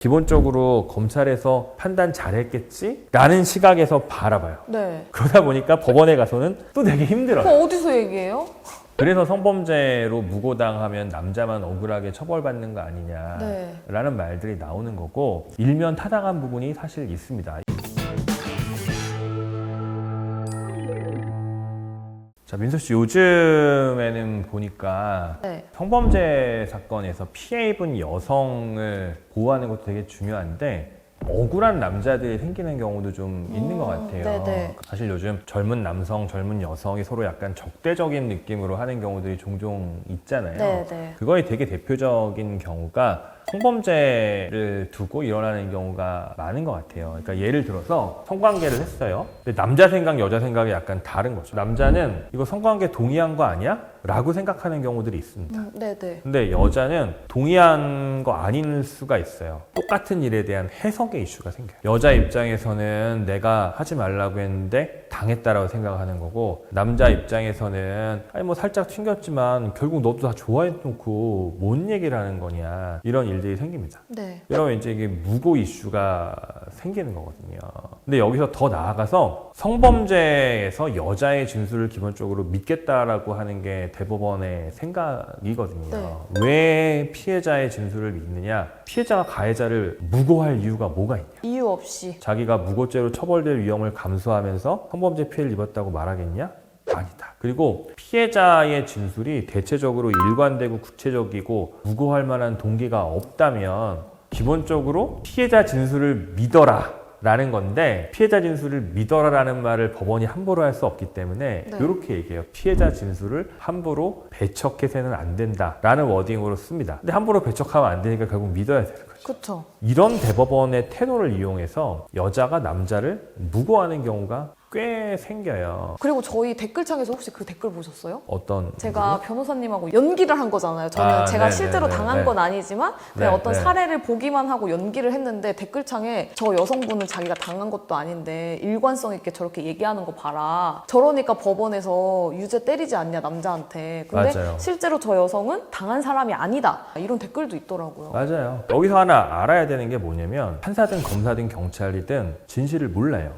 기본적으로 검찰에서 판단 잘했겠지? 라는 시각에서 바라봐요. 네. 그러다 보니까 법원에 가서는 또 되게 힘들어요. 그거 어디서 얘기해요? 그래서 성범죄로 무고당하면 남자만 억울하게 처벌받는 거 아니냐라는 말들이 나오는 거고, 일면 타당한 부분이 사실 있습니다. 자, 민서 씨, 요즘에는 보니까 네. 성범죄 사건에서 피해 입은 여성을 보호하는 것도 되게 중요한데, 억울한 남자들이 생기는 경우도 좀 있는 것 같아요. 네네. 사실 요즘 젊은 남성, 젊은 여성이 서로 약간 적대적인 느낌으로 하는 경우들이 종종 있잖아요. 네네. 그거의 되게 대표적인 경우가 성범죄를 두고 일어나는 경우가 많은 것 같아요. 그러니까 예를 들어서 성관계를 했어요. 근데 남자 생각, 여자 생각이 약간 다른 거죠. 남자는 이거 성관계 동의한 거 아니야? 라고 생각하는 경우들이 있습니다. 네네. 근데 여자는 동의한 거 아닐 수가 있어요. 똑같은 일에 대한 해석의 이슈가 생겨요. 여자 입장에서는 내가 하지 말라고 했는데 당했다라고 생각하는 거고, 남자 입장에서는 아니 뭐 살짝 튕겼지만 결국 너도 다 좋아해놓고 뭔 얘기를 하는 거냐, 이런 일들이 생깁니다. 네. 이러면 이제 이게 무고 이슈가 생기는 거거든요. 근데 여기서 더 나아가서 성범죄에서 여자의 진술을 기본적으로 믿겠다라고 하는 게 대법원의 생각이거든요. 네. 왜 피해자의 진술을 믿느냐? 피해자가 가해자를 무고할 이유가 뭐가 있냐? 이유 없이. 자기가 무고죄로 처벌될 위험을 감수하면서 성범죄 피해를 입었다고 말하겠냐? 아니다. 그리고 피해자의 진술이 대체적으로 일관되고 구체적이고 무고할 만한 동기가 없다면 기본적으로 피해자 진술을 믿어라 라는 건데, 피해자 진술을 믿어라 라는 말을 법원이 함부로 할 수 없기 때문에 네. 이렇게 얘기해요. 피해자 진술을 함부로 배척해서는 안 된다 라는 워딩으로 씁니다. 근데 함부로 배척하면 안 되니까 결국 믿어야 되는 거죠. 그쵸. 이런 대법원의 태도를 이용해서 여자가 남자를 무고하는 경우가 꽤 생겨요. 그리고 저희 댓글창에서 혹시 그 댓글 보셨어요? 어떤 제가 변호사님하고 연기를 한 거잖아요. 저는 제가 네네네네. 실제로 당한 건 아니지만 그냥 네, 어떤 네. 사례를 보기만 하고 연기를 했는데, 댓글창에 저 여성분은 자기가 당한 것도 아닌데 일관성 있게 저렇게 얘기하는 거 봐라. 저러니까 법원에서 유죄 때리지 않냐 남자한테. 근데 맞아요. 실제로 저 여성은 당한 사람이 아니다. 이런 댓글도 있더라고요. 맞아요. 여기서 하나 알아야 되는 게 뭐냐면, 판사든 검사든 경찰이든 진실을 몰라요.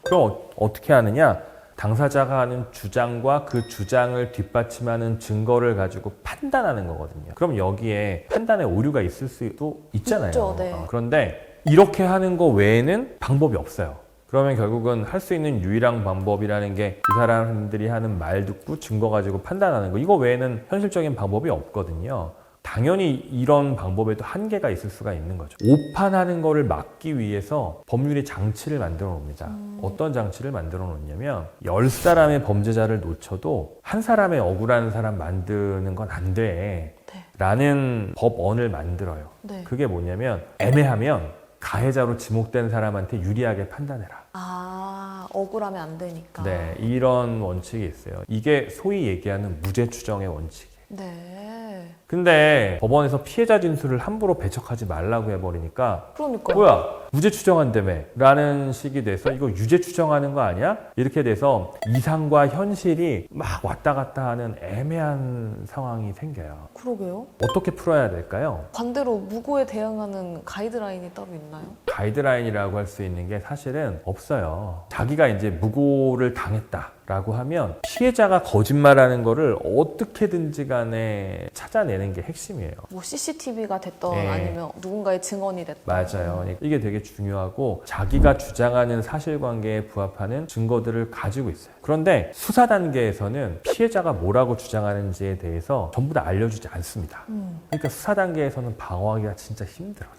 그럼 어떻게 하느냐? 당사자가 하는 주장과 그 주장을 뒷받침하는 증거를 가지고 판단하는 거거든요. 그럼 여기에 판단에 오류가 있을 수도 있잖아요. 있죠, 네. 그런데 이렇게 하는 거 외에는 방법이 없어요. 그러면 결국은 할 수 있는 유일한 방법이라는 게 이 사람들이 하는 말 듣고 증거 가지고 판단하는 거, 이거 외에는 현실적인 방법이 없거든요. 당연히 이런 방법에도 한계가 있을 수가 있는 거죠. 오판하는 거를 막기 위해서 법률이 장치를 만들어 놓습니다. 어떤 장치를 만들어 놓냐면, 10사람의 범죄자를 놓쳐도 한 사람의 억울한 사람 만드는 건 안 돼. 네. 라는 법언을 만들어요. 네. 그게 뭐냐면, 애매하면 가해자로 지목된 사람한테 유리하게 판단해라. 아, 억울하면 안 되니까. 네, 이런 원칙이 있어요. 이게 소위 얘기하는 무죄 추정의 원칙이에요. 네. 근데 법원에서 피해자 진술을 함부로 배척하지 말라고 해버리니까, 그러니까요. 뭐야, 무죄 추정한다며 라는 식이 돼서 이거 유죄 추정하는 거 아니야? 이렇게 돼서 이상과 현실이 막 왔다 갔다 하는 애매한 상황이 생겨요. 그러게요. 어떻게 풀어야 될까요? 반대로 무고에 대응하는 가이드라인이 따로 있나요? 가이드라인이라고 할 수 있는 게 사실은 없어요. 자기가 이제 무고를 당했다라고 하면 피해자가 거짓말하는 거를 어떻게든지 간에 찾아내는 게 핵심이에요. 뭐 CCTV가 됐던 네. 아니면 누군가의 증언이 됐던. 맞아요. 이게 되게 중요하고, 자기가 주장하는 사실관계에 부합하는 증거들을 가지고 있어요. 그런데 수사 단계에서는 피해자가 뭐라고 주장하는지에 대해서 전부 다 알려주지 않습니다. 그러니까 수사 단계에서는 방어하기가 진짜 힘들어요.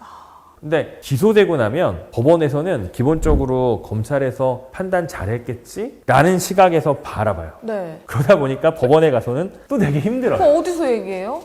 근데 기소되고 나면 법원에서는 기본적으로 검찰에서 판단 잘했겠지? 라는 시각에서 바라봐요. 네. 그러다 보니까 법원에 가서는 또 되게 힘들어요. 그거 어디서 얘기해요?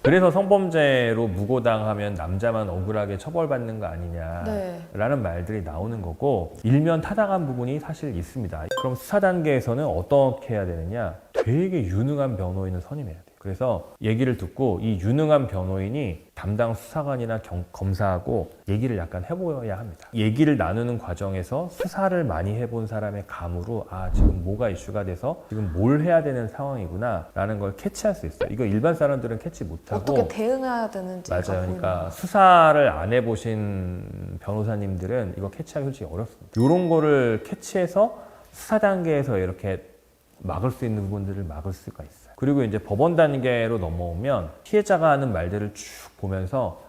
그래서 성범죄로 무고당하면 남자만 억울하게 처벌받는 거 아니냐라는 네. 말들이 나오는 거고, 일면 타당한 부분이 사실 있습니다. 그럼 수사 단계에서는 어떻게 해야 되느냐? 되게 유능한 변호인을 선임해야 돼요. 그래서 얘기를 듣고 이 유능한 변호인이 담당 수사관이나 검사하고 얘기를 약간 해보여야 합니다. 얘기를 나누는 과정에서 수사를 많이 해본 사람의 감으로 아 지금 뭐가 이슈가 돼서 지금 뭘 해야 되는 상황이구나 라는 걸 캐치할 수 있어요. 이거 일반 사람들은 캐치 못하고 어떻게 대응해야 되는지 맞아요. 그러니까 수사를 안 해보신 변호사님들은 이거 캐치하기 솔직히 어렵습니다. 이런 거를 캐치해서 수사 단계에서 이렇게 막을 수 있는 부분들을 막을 수가 있어요. 그리고 이제 법원 단계로 넘어오면 피해자가 하는 말들을 쭉 보면서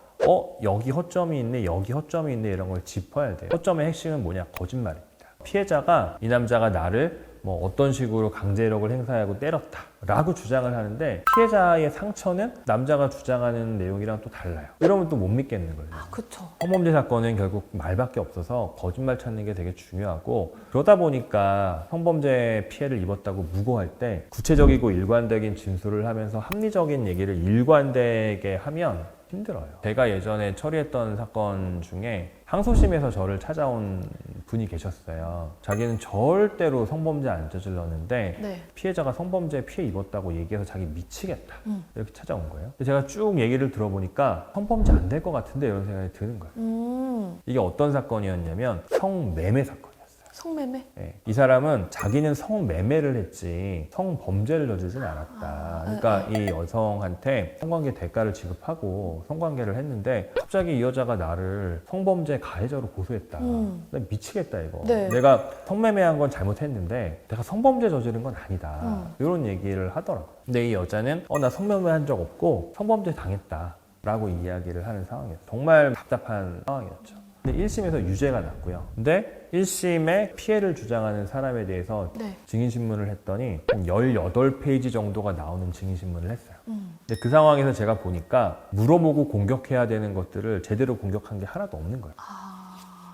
여기 허점이 있네, 여기 허점이 있네 이런 걸 짚어야 돼요. 허점의 핵심은 뭐냐? 거짓말입니다. 피해자가 이 남자가 나를 뭐 어떤 식으로 강제력을 행사하고 때렸다 라고 주장을 하는데 피해자의 상처는 남자가 주장하는 내용이랑 또 달라요. 이러면 또 못 믿겠는 거예요. 아, 그쵸. 성범죄 사건은 결국 말밖에 없어서 거짓말 찾는 게 되게 중요하고 그러다 보니까 성범죄 피해를 입었다고 무고할 때 구체적이고 일관되긴 진술을 하면서 합리적인 얘기를 일관되게 하면 힘들어요. 제가 예전에 처리했던 사건 중에 항소심에서 저를 찾아온 분이 계셨어요. 자기는 절대로 성범죄 안 저질렀는데 네. 피해자가 성범죄 피해 입었다고 얘기해서 자기 미치겠다 이렇게 찾아온 거예요. 제가 쭉 얘기를 들어보니까 성범죄 안 될 것 같은데 이런 생각이 드는 거예요. 이게 어떤 사건이었냐면 성매매 사건이었어요. 성매매? 네. 이 사람은 자기는 성매매를 했지 성범죄를 저지르진 않았다. 그러니까 이 여성한테 성관계 대가를 지급하고 성관계를 했는데 갑자기 이 여자가 나를 성범죄 가해자로 고소했다. 나 미치겠다 이거. 네. 내가 성매매한 건 잘못했는데 내가 성범죄 저지른 건 아니다. 이런 얘기를 하더라고요. 근데 이 여자는 나 성매매한 적 없고 성범죄 당했다 라고 이야기를 하는 상황이었어요. 정말 답답한 상황이었죠. 근데 1심에서 유죄가 났고요. 근데 1심에 피해를 주장하는 사람에 대해서 네. 증인신문을 했더니 한 18페이지 정도가 나오는 증인신문을 했어요. 근데 그 상황에서 제가 보니까 물어보고 공격해야 되는 것들을 제대로 공격한 게 하나도 없는 거예요.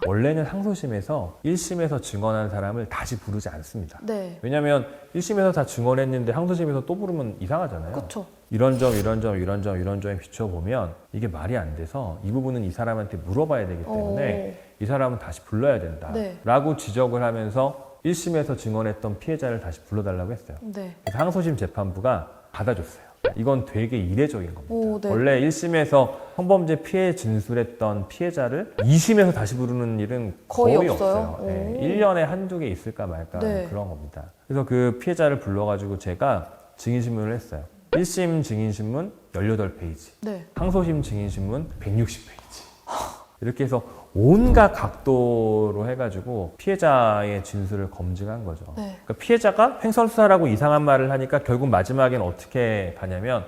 원래는 항소심에서 1심에서 증언한 사람을 다시 부르지 않습니다. 네. 왜냐하면 1심에서 다 증언했는데 항소심에서 또 부르면 이상하잖아요. 그쵸. 이런 점에 비춰보면 이게 말이 안 돼서 이 부분은 이 사람한테 물어봐야 되기 때문에 이 사람은 다시 불러야 된다 네. 라고 지적을 하면서 1심에서 증언했던 피해자를 다시 불러달라고 했어요. 네. 그래서 항소심 재판부가 받아줬어요. 이건 되게 이례적인 겁니다. 오, 네. 원래 1심에서 성범죄 피해 진술했던 피해자를 2심에서 다시 부르는 일은 거의 없어요. 네, 1년에 한두 개 있을까 말까 네. 그런 겁니다. 그래서 그 피해자를 불러가지고 제가 증인신문을 했어요. 1심 증인신문 18페이지, 네. 항소심 증인신문 160페이지. 이렇게 해서 온갖 각도로 해가지고 피해자의 진술을 검증한 거죠. 네. 그러니까 피해자가 횡설수설하고 이상한 말을 하니까 결국 마지막엔 어떻게 가냐면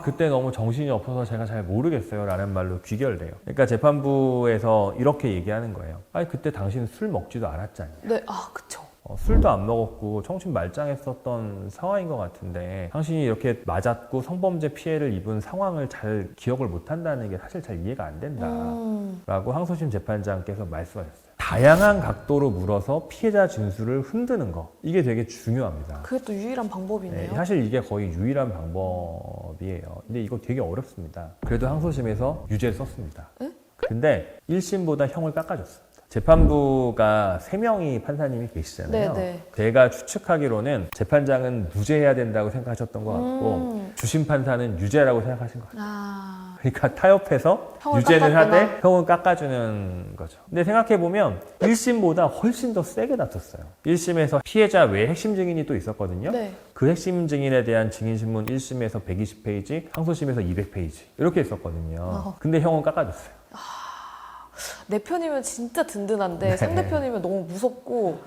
그때 너무 정신이 없어서 제가 잘 모르겠어요 라는 말로 귀결돼요. 그러니까 재판부에서 이렇게 얘기하는 거예요. 그때 당신 술 먹지도 않았잖아요. 네. 그쵸. 술도 안 먹었고 청춘 말짱했었던 상황인 것 같은데 당신이 이렇게 맞았고 성범죄 피해를 입은 상황을 잘 기억을 못한다는 게 사실 잘 이해가 안 된다 라고 항소심 재판장께서 말씀하셨어요. 다양한 각도로 물어서 피해자 진술을 흔드는 거 이게 되게 중요합니다. 그게 또 유일한 방법이네요. 네, 사실 이게 거의 유일한 방법이에요. 근데 이거 되게 어렵습니다. 그래도 항소심에서 유죄를 썼습니다. 근데 1심보다 형을 깎아줬어요. 재판부가 3명이 판사님이 계시잖아요. 네네. 제가 추측하기로는 재판장은 무죄해야 된다고 생각하셨던 것 같고 주심 판사는 유죄라고 생각하신 것 같아요. 그러니까 타협해서 형을 유죄는 깎았구나. 하되 형을 깎아주는 거죠. 근데 생각해보면 1심보다 훨씬 더 세게 다퉜어요. 1심에서 피해자 외에 핵심 증인이 또 있었거든요. 네. 그 핵심 증인에 대한 증인신문 1심에서 120페이지, 항소심에서 200페이지 이렇게 있었거든요. 근데 형은 깎아줬어요. 내 편이면 진짜 든든한데 상대편이면 너무 무섭고